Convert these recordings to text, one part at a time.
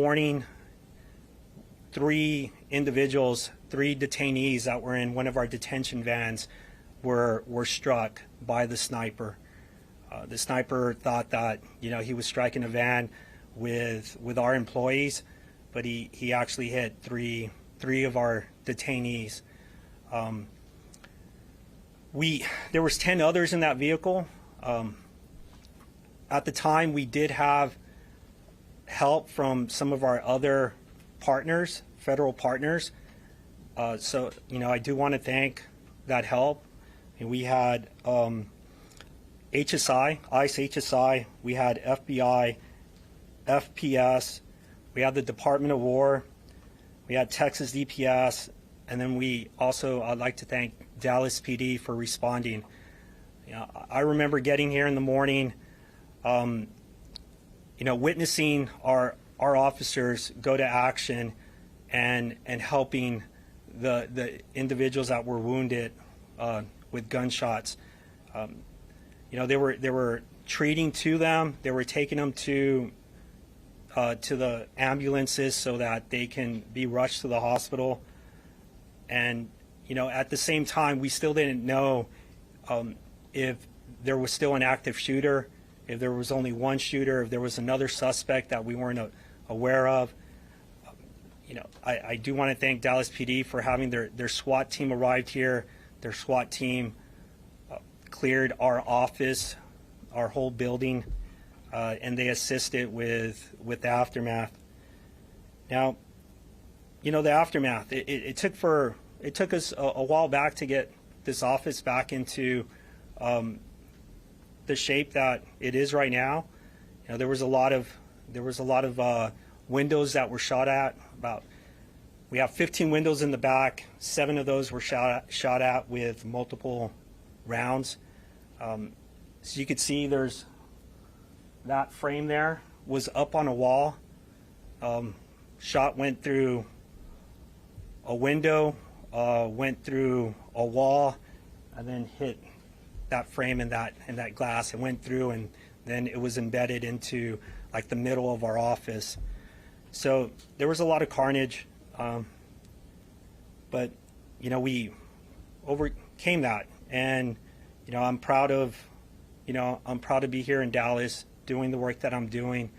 Morning, three individuals, three detainees that were in one of our detention vans were struck by the sniper. The sniper thought that he was striking a van with our employees, but he actually hit three of our detainees. There was 10 others in that vehicle. At the time, we did have help from some of our other partners, federal partners. So I do want to thank that help. And we had HSI, ICE HSI, we had FBI, FPS, we had the Department of War, we had Texas DPS, and then I'd like to thank Dallas PD for responding. I remember getting here in the morning, witnessing our officers go to action and helping the individuals that were wounded with gunshots. They were treating to them. They were taking them to the ambulances so that they can be rushed to the hospital. And at the same time, we still didn't know if there was still an active shooter, if there was only one shooter, if there was another suspect that we weren't aware of. I do want to thank Dallas PD for having their SWAT team arrived here. Their SWAT team cleared our office, our whole building, and they assisted with the aftermath. Now, the aftermath. It took us a while back to get this office back into the shape that it is right now. There was a lot of windows that were shot at. We have 15 windows in the back. 7 of those were shot at with multiple rounds. So you could see there's that frame there was up on a wall. Shot went through a window, went through a wall, and then hit that frame and that glass. It went through, and then it was embedded into like the middle of our office. So there was a lot of carnage, but we overcame that, and I'm proud to be here in Dallas doing the work that I'm doing,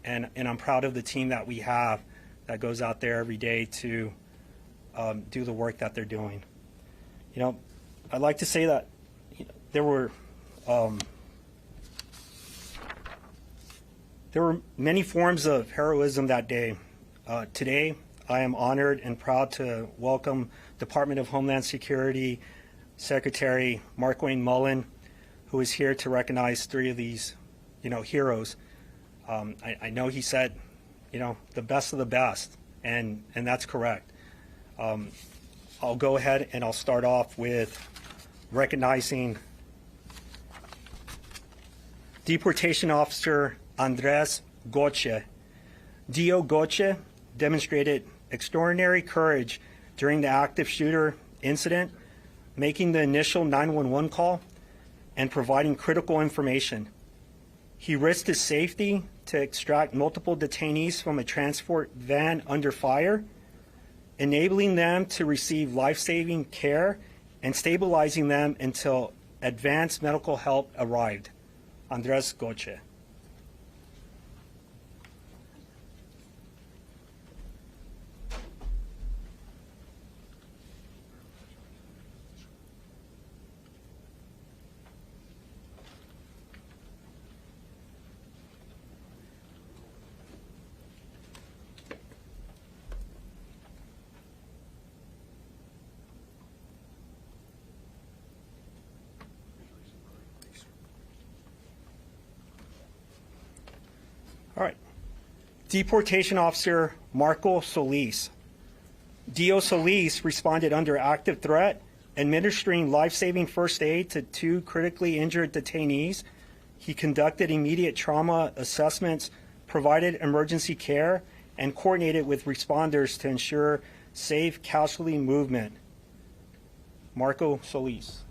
and I'm proud of the team that we have that goes out there every day to do the work that they're doing. I'd like to say that there were many forms of heroism that day. Today, I am honored and proud to welcome Department of Homeland Security Secretary Markwayne Mullin, who is here to recognize 3 of these, heroes. I know he said, the best of the best, and that's correct. I'll go ahead and I'll start off with recognizing Deportation Officer Andres Goche. D.O. Goche demonstrated extraordinary courage during the active shooter incident, making the initial 911 call and providing critical information. He risked his safety to extract multiple detainees from a transport van under fire, enabling them to receive life-saving care and stabilizing them until advanced medical help arrived. Andres Goche. All right. Deportation Officer Marco Solis. D.O. Solis responded under active threat, administering life-saving first aid to 2 critically injured detainees. He conducted immediate trauma assessments, provided emergency care, and coordinated with responders to ensure safe casualty movement. Marco Solis.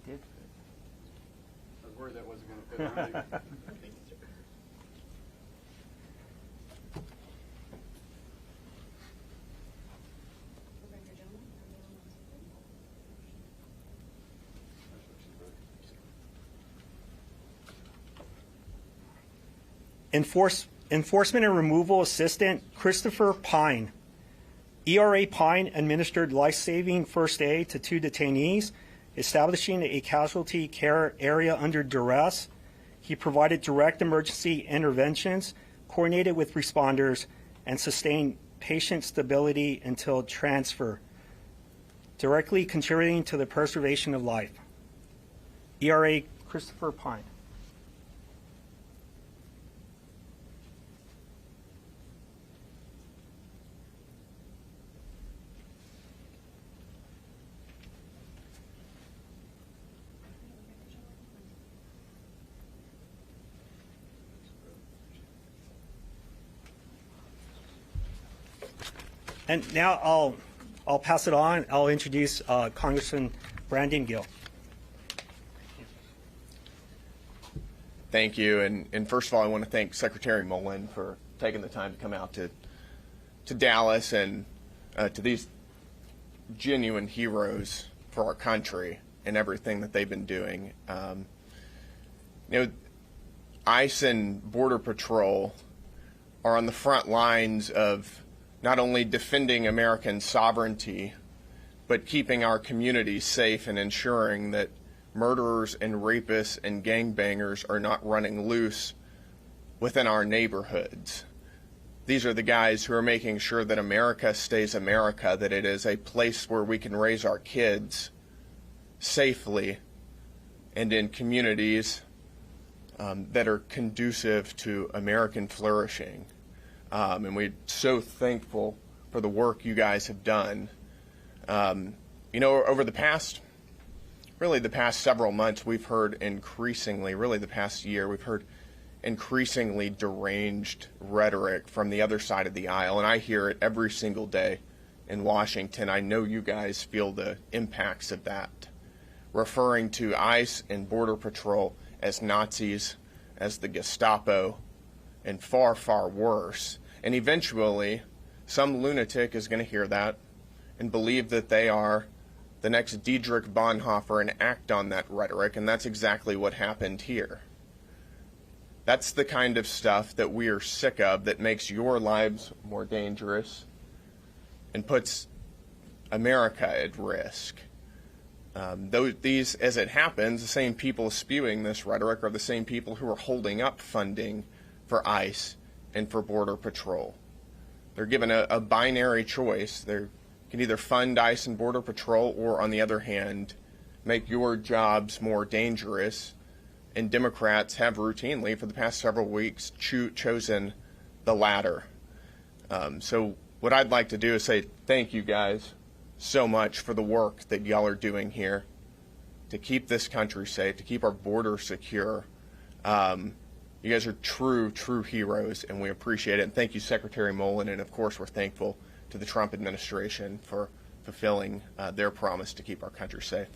did. I was worried that wasn't going to fit around you. Enforcement and Removal Assistant Christopher Pine. ERA Pine administered life-saving first aid to 2 detainees, establishing a casualty care area under duress. He provided direct emergency interventions, coordinated with responders, and sustained patient stability until transfer, directly contributing to the preservation of life. ERA Christopher Pine. And now I'll pass it on. I'll introduce Congressman Brandon Gill. Thank you. And first of all, I want to thank Secretary Mullin for taking the time to come out to Dallas and to these genuine heroes for our country and everything that they've been doing. ICE and Border Patrol are on the front lines of not only defending American sovereignty, but keeping our communities safe and ensuring that murderers and rapists and gangbangers are not running loose within our neighborhoods. These are the guys who are making sure that America stays America, that it is a place where we can raise our kids safely and in communities that are conducive to American flourishing. And we're so thankful for the work you guys have done. Over the past several months, we've heard increasingly, really the past year, we've heard increasingly deranged rhetoric from the other side of the aisle. And I hear it every single day in Washington. I know you guys feel the impacts of that. Referring to ICE and Border Patrol as Nazis, as the Gestapo, and far, far worse. And eventually, some lunatic is going to hear that and believe that they are the next Dietrich Bonhoeffer and act on that rhetoric, and that's exactly what happened here. That's the kind of stuff that we are sick of, that makes your lives more dangerous and puts America at risk. These, as it happens, the same people spewing this rhetoric are the same people who are holding up funding for ICE and for Border Patrol. They're given a binary choice. They can either fund ICE and Border Patrol or, on the other hand, make your jobs more dangerous. And Democrats have routinely, for the past several weeks, chosen the latter. So what I'd like to do is say thank you guys so much for the work that y'all are doing here to keep this country safe, to keep our border secure. You guys are true, true heroes, and we appreciate it. And thank you, Secretary Mullin, and of course we're thankful to the Trump administration for fulfilling their promise to keep our country safe.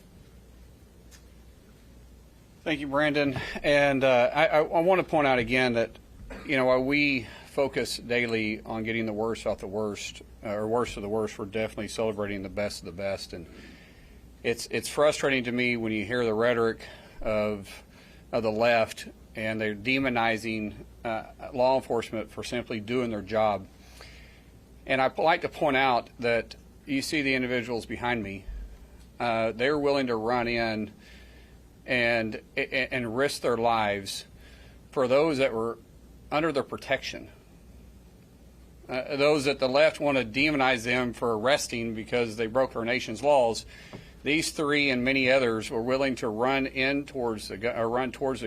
Thank you, Brandon. And I want to point out again that, while we focus daily on getting the worst out the worst, or worst of the worst, we're definitely celebrating the best of the best. And it's frustrating to me when you hear the rhetoric of the left, and they're demonizing law enforcement for simply doing their job. And I'd like to point out that you see the individuals behind me. They're willing to run in and risk their lives for those that were under their protection. Those that the left want to demonize them for arresting because they broke our nation's laws. These three and many others were willing to run towards the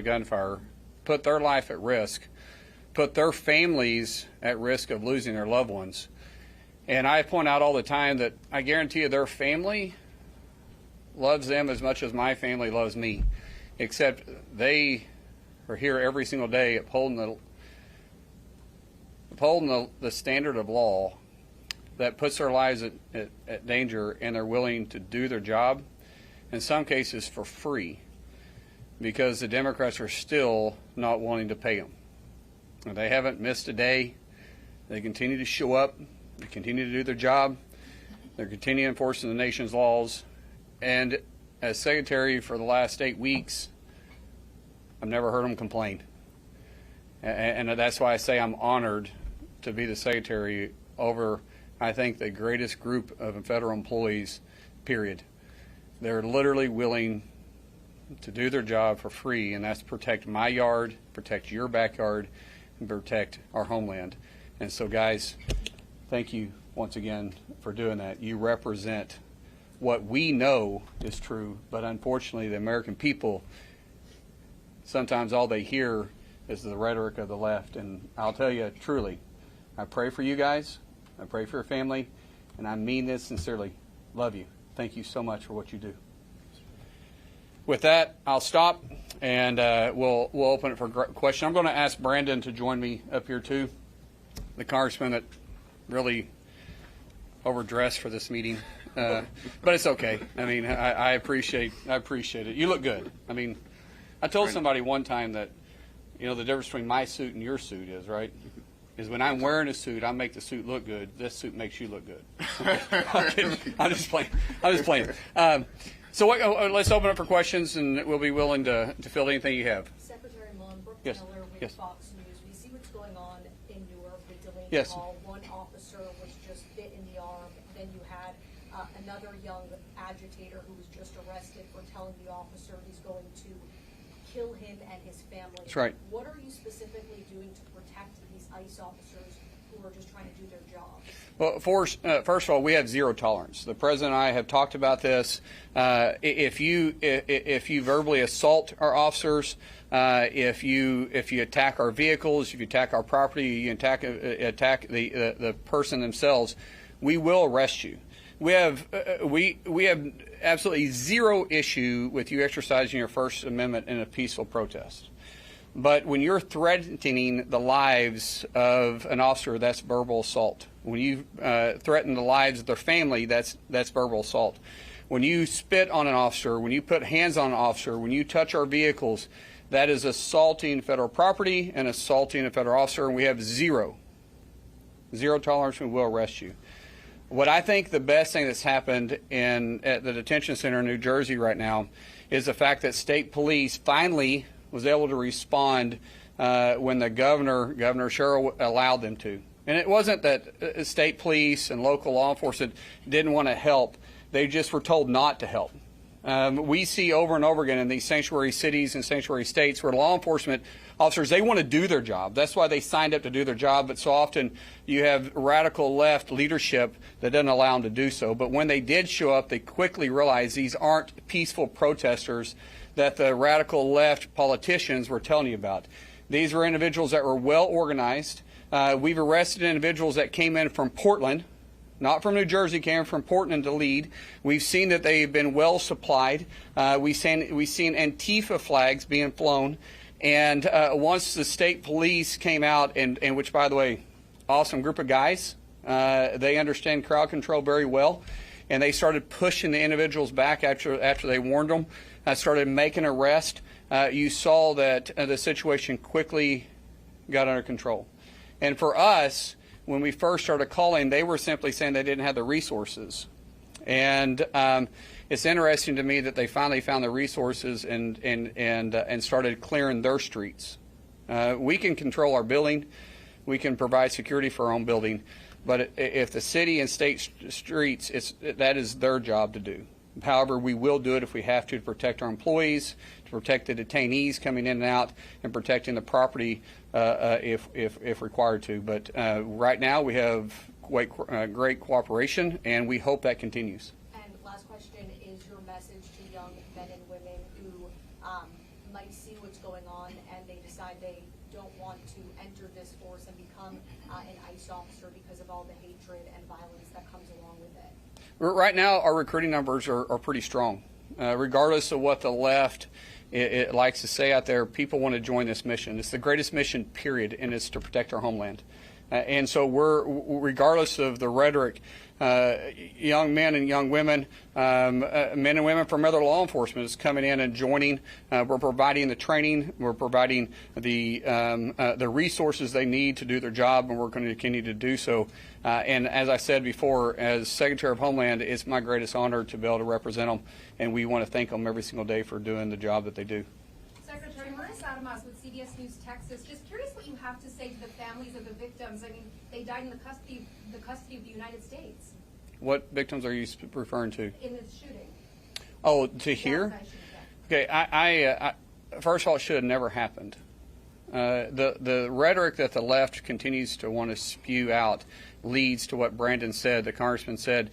gunfire, put their life at risk, put their families at risk of losing their loved ones. And I point out all the time that I guarantee you their family loves them as much as my family loves me, except they are here every single day upholding the standard of law that puts their lives at danger, and they're willing to do their job in some cases for free, because the Democrats are still not wanting to pay them. And they haven't missed a day. They continue to show up. They continue to do their job. They're continuing enforcing the nation's laws. And as secretary for the last 8 weeks, I've never heard them complain. And that's why I say I'm honored to be the secretary over, I think, the greatest group of federal employees, period. They're literally willing to do their job for free, and that's protect my yard, protect your backyard, and protect our homeland. And so, guys, thank you once again for doing that. You represent what we know is true, but unfortunately the American people, sometimes all they hear is the rhetoric of the left. And I'll tell you truly, I pray for you guys, I pray for your family, and I mean this sincerely. Love you. Thank you so much for what you do. With that, I'll stop, and we'll open it for questions. I'm going to ask Brandon to join me up here too, the congressman that really overdressed for this meeting, but it's okay. I mean, I appreciate it. You look good. I mean, I told somebody one time that, you know, the difference between my suit and your suit is, right, is when I'm wearing a suit, I make the suit look good. This suit makes you look good. I'm just playing. So let's open up for questions, and we'll be willing to fill anything you have. Secretary Mullin, Brooke Yes. Miller with Yes. Fox News. We see what's going on in Newark with Delaney Yes. Hall. One officer was just bit in the arm. Then you had another young agitator who was just arrested for telling the officer he's going to kill him and his family. That's right. What are you specifically doing to protect these ICE officers who are just trying to do their job? Well, first of all, we have zero tolerance. The president and I have talked about this. If you verbally assault our officers, if you attack our vehicles, if you attack our property, you attack the person themselves, we will arrest you. We have absolutely zero issue with you exercising your First Amendment in a peaceful protest. But when you're threatening the lives of an officer, that's verbal assault. When you threaten the lives of their family, that's verbal assault. When you spit on an officer, when you put hands on an officer, when you touch our vehicles, that is assaulting federal property and assaulting a federal officer, and we have zero tolerance. We will arrest you. What I think the best thing that's happened at the detention center in New Jersey right now is the fact that state police finally was able to respond when the Governor Sherrill allowed them to. And it wasn't that state police and local law enforcement didn't want to help. They just were told not to help. We see over and over again in these sanctuary cities and sanctuary states where law enforcement officers, they want to do their job. That's why they signed up to do their job. But so often you have radical left leadership that doesn't allow them to do so. But when they did show up, they quickly realized these aren't peaceful protesters that the radical left politicians were telling you about. These were individuals that were well organized. We've arrested individuals that came in from Portland, not from New Jersey, came from Portland to lead. We've seen that they've been well supplied. We've seen Antifa flags being flown. And once the state police came out, and which, by the way, awesome group of guys, they understand crowd control very well, and they started pushing the individuals back after they warned them, started making arrests. You saw that the situation quickly got under control. And for us, when we first started calling, they were simply saying they didn't have the resources. And it's interesting to me that they finally found the resources and started clearing their streets. We can control our building. We can provide security for our own building. But if the city and state streets, that is their job to do. However, we will do it if we have to protect our employees, to protect the detainees coming in and out, and protecting the property if required to. But right now we have great cooperation, and we hope that continues. And last question is your message to young men and women who might see what's going on and they decide they don't want to enter this force and become an ICE officer because of all the hatred and violence that comes along with it? Right now, our recruiting numbers are pretty strong. Regardless of what the left it likes to say out there, people want to join this mission. It's the greatest mission, period, and it's to protect our homeland. And so regardless of the rhetoric, young men and young women, men and women from other law enforcement is coming in and joining. We're providing the training. We're providing the resources they need to do their job, and we're going to continue to do so. And as I said before, as Secretary of Homeland, it's my greatest honor to be able to represent them, and we want to thank them every single day for doing the job that they do. Secretary Marissa Adamas with CBS News Texas. Just curious what you have to say to the families of the victims. I mean, they died in the custody of the United States. What victims are you referring to? In the shooting. Oh, to here? Last night shooting, yeah. Okay, I first of all, it should have never happened. The rhetoric that the left continues to want to spew out leads to what Brandon said, the congressman said,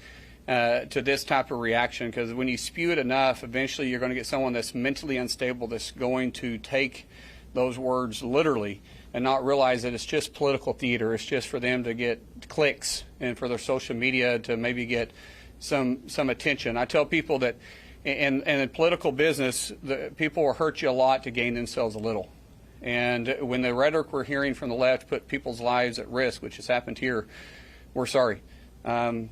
to this type of reaction, because when you spew it enough, eventually you're going to get someone that's mentally unstable that's going to take those words literally and not realize that it's just political theater. It's just for them to get clicks and for their social media to maybe get some attention. I tell people that in political business, people will hurt you a lot to gain themselves a little. And when the rhetoric we're hearing from the left put people's lives at risk, which has happened here, we're sorry. What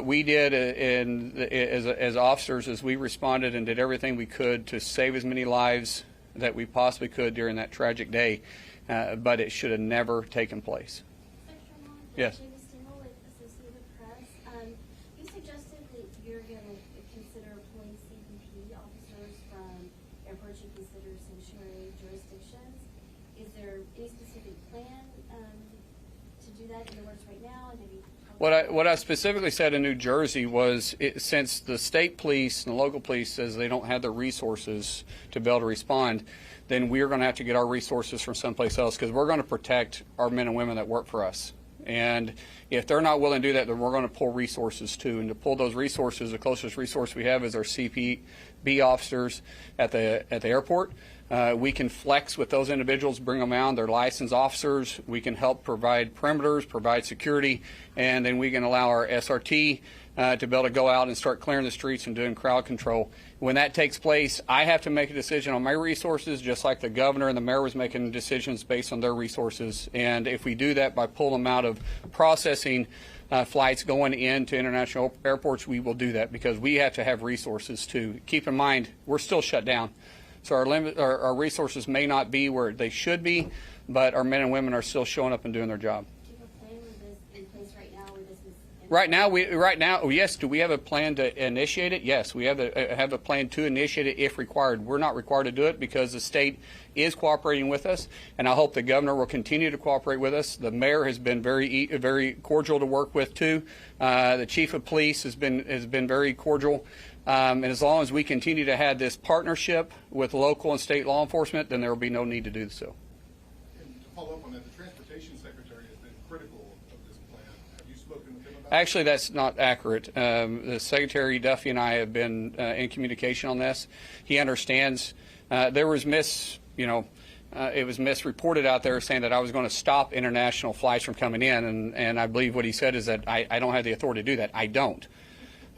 we did as officers is we responded and did everything we could to save as many lives that we possibly could during that tragic day, but it should have never taken place. Secretary Mullin, Yes. Jamie Stingel with Associated Press. You suggested that you're going to consider pulling CBP officers from airports you consider sanctuary jurisdictions. Is there any specific plan to do that in the works right now? And have you What I specifically said in New Jersey was, since the state police and the local police says they don't have the resources to be able to respond, then we're going to have to get our resources from someplace else, because we're going to protect our men and women that work for us. And if they're not willing to do that, then we're going to pull resources too. And to pull those resources, the closest resource we have is our CPB officers at the airport. We can flex with those individuals, bring them out. They're licensed officers. We can help provide perimeters, provide security, and then we can allow our SRT to be able to go out and start clearing the streets and doing crowd control. When that takes place, I have to make a decision on my resources, just like the governor and the mayor was making decisions based on their resources. And if we do that by pulling them out of processing flights going into international airports, we will do that, because we have to have resources too. Keep in mind, we're still shut down. So our resources may not be where they should be, but our men and women are still showing up and doing their job. do you have a plan with this in place right now where this is? Right now, yes. Do we have a plan to initiate it? Yes, we have a plan to initiate it if required. We're not required to do it because the state is cooperating with us, and I hope the governor will continue to cooperate with us. The mayor has been very cordial to work with too. The chief of police has been very cordial. And as long as we continue to have this partnership with local and state law enforcement, then there will be no need to do so. And to follow up on that, the Transportation Secretary has been critical of this plan. Have you spoken with him about it? Actually, that's not accurate. The Secretary Duffy and I have been in communication on this. He understands. There was it was misreported out there saying that I was going to stop international flights from coming in, and I believe what he said is that I don't have the authority to do that. I don't.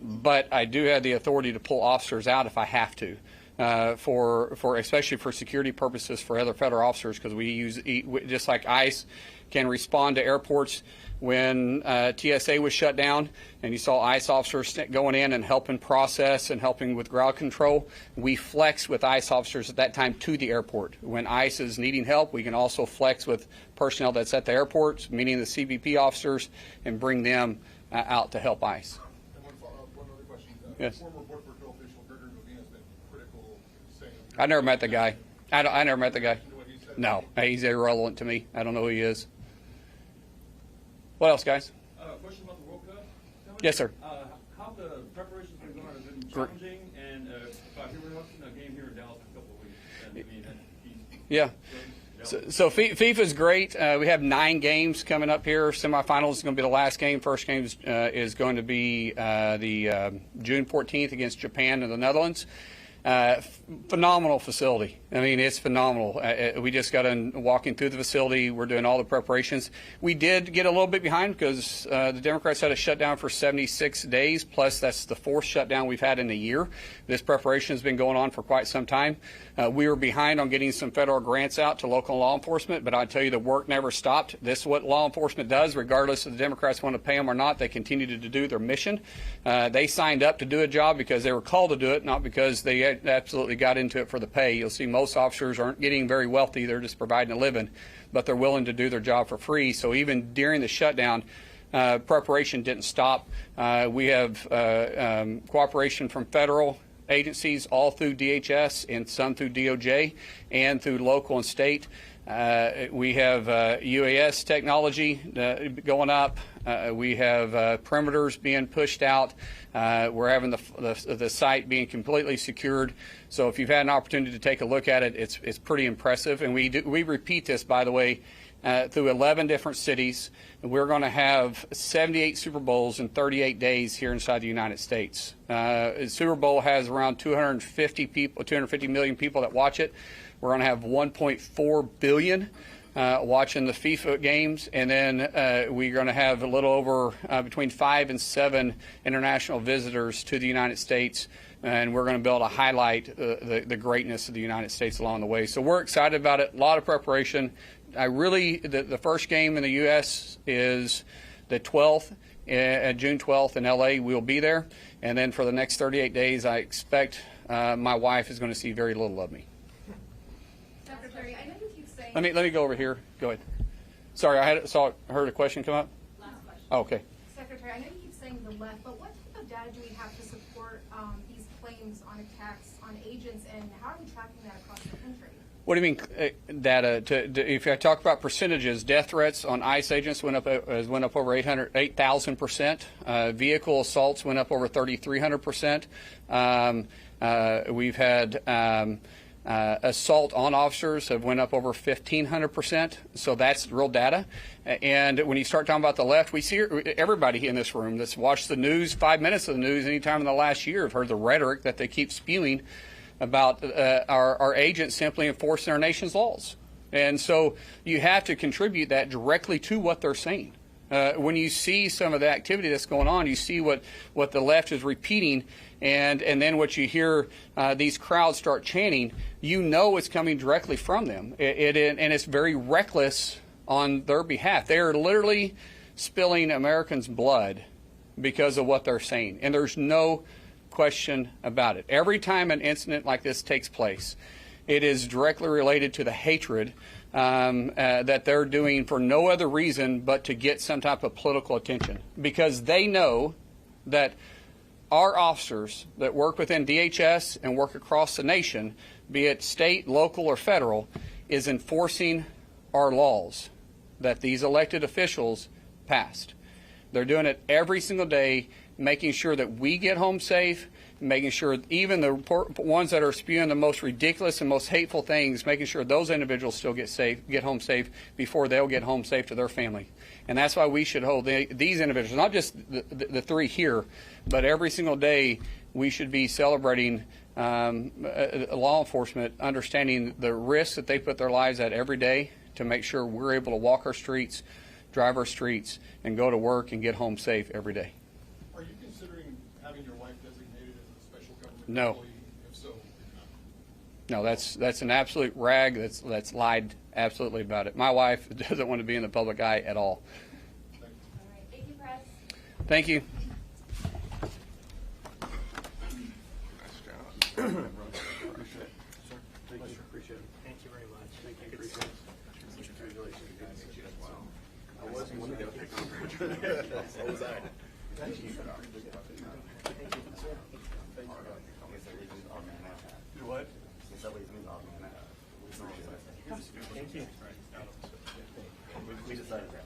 But I do have the authority to pull officers out if I have to, especially for security purposes for other federal officers, because we use, just like ICE can respond to airports when TSA was shut down and you saw ICE officers going in and helping process and helping with ground control. We flex with ICE officers at that time to the airport. When ICE is needing help, we can also flex with personnel that's at the airports, meaning the CBP officers, and bring them out to help ICE. One other question. Yes. Former Border Patrol official Gregory Movina has been critical, saying I never met the guy. I never met the guy. what he said. No, he's irrelevant to me. I don't know who he is. What else, guys? Question about the World Cup. Yes, sir. How the preparations been going? Has it been challenging? And we're watching a game here in Dallas in a couple of weeks. And, I mean, Yeah. So FIFA's great. We have 9 games coming up here. Semifinals is going to be the last game. First game is going to be the June 14th against Japan and the Netherlands. Phenomenal facility. I mean, it's phenomenal. We just got in walking through the facility. We're doing all the preparations. We did get a little bit behind because the Democrats had a shutdown for 76 days, plus that's the fourth shutdown we've had in a year. This preparation has been going on for quite some time. We were behind on getting some federal grants out to local law enforcement, but I tell you, the work never stopped. This is what law enforcement does, regardless if the Democrats want to pay them or not. They continue to do their mission. They signed up to do a job because they were called to do it, not because they absolutely got into it for the pay. You'll see most officers aren't getting very wealthy. They're just providing a living, but they're willing to do their job for free. So even during the shutdown, preparation didn't stop. We have cooperation from federal agencies all through DHS and some through DOJ and through local and state. We have UAS technology going up. We have perimeters being pushed out. We're having the site being completely secured. So if you've had an opportunity to take a look at it, it's pretty impressive. And we repeat this, by the way, through 11 different cities. We're going to have 78 Super Bowls in 38 days here inside the United States. Super Bowl has around 250 million people that watch it. We're going to have 1.4 billion watching the FIFA games, and then we're going to have a little over between 5 and 7 international visitors to the United States, and we're going to be able to highlight the greatness of the United States along the way. So we're excited about it. A lot of preparation. The first game in the U.S. is the 12th, June 12th in L.A. We'll be there, and then for the next 38 days, I expect my wife is going to see very little of me. Secretary, I know you keep saying. Let me go over here. Go ahead. Sorry, I heard a question come up. Last question. Oh, okay. Secretary, I know you keep saying the left, but what type of data do we have to support these claims on attacks on agents, and how are we tracking that across the country? What do you mean data? If I talk about percentages, death threats on ICE agents went up over 8,000%. Vehicle assaults went up over 3,300%. We've had assault on officers have went up over 1,500%. So that's real data. And when you start talking about the left, we see everybody in this room that's watched the news, 5 minutes of the news, anytime in the last year, have heard the rhetoric that they keep spewing about our agents simply enforcing our nation's laws. And so you have to contribute that directly to what they're saying. When you see some of the activity that's going on, you see what the left is repeating, and then what you hear these crowds start chanting, you know it's coming directly from them. And it's very reckless on their behalf. They are literally spilling Americans' blood because of what they're saying. And there's no question about it. Every time an incident like this takes place, it is directly related to the hatred that they're doing for no other reason but to get some type of political attention, because they know that our officers that work within DHS and work across the nation, be it state, local, or federal, is enforcing our laws that these elected officials passed. They're doing it every single day, making sure that we get home safe, making sure even the ones that are spewing the most ridiculous and most hateful things, making sure those individuals still get home safe before they'll get home safe to their family. And that's why we should hold these individuals, not just the three here, but every single day we should be celebrating law enforcement, understanding the risks that they put their lives at every day to make sure we're able to walk our streets, drive our streets, and go to work and get home safe every day. Are you considering having your wife designated as a special government No. employee? If so, No, that's an absolute rag. That's lied absolutely about it. My wife doesn't want to be in the public eye at all. All right, thank you, press. Thank you. Thank you very much. Thank you. What? Thank you. We decided that.